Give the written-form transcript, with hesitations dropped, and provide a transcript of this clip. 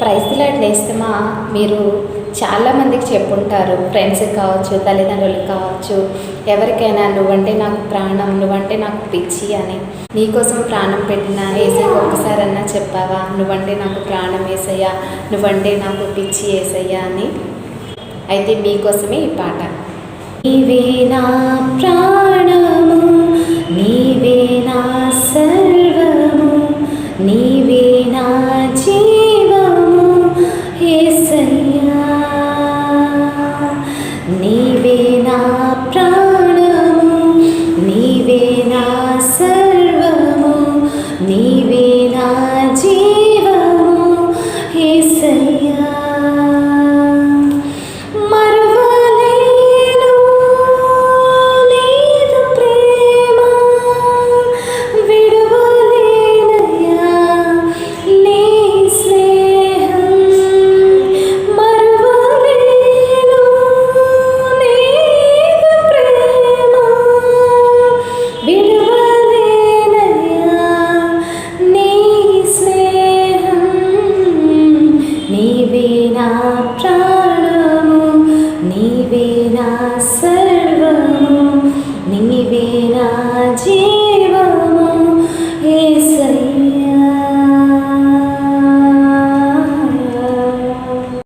Praise lord నేస్తమా. మీరు చాలామందికి చెప్పుంటారు, ఫ్రెండ్స్కి కావచ్చు, తల్లిదండ్రులకు కావచ్చు, ఎవరికైనా నువ్వంటే నాకు ప్రాణం, నువ్వంటే నాకు పిచ్చి అని. నీకోసం ప్రాణం పెట్టిన ఏసయ్యకి ఒక్కసారన్నా చెప్పావా, నువ్వంటే నాకు ప్రాణం ఏసయ్యా, నువ్వంటే నాకు పిచ్చి ఏసయ్యా అని. అయితే మీకోసమే ఈ పాట. నీవే నా ప్రాణము, నీవే నా సర్వము, నీవే నా జీవము యేసయ్యా. నీవే నా ప్రాణము, నీవే నా సర్వము, నీవే నా జీవము యేసయ్యా. నీవే నా ప్రాణము, నీవే నా సర్వము, నీవే నా జీవము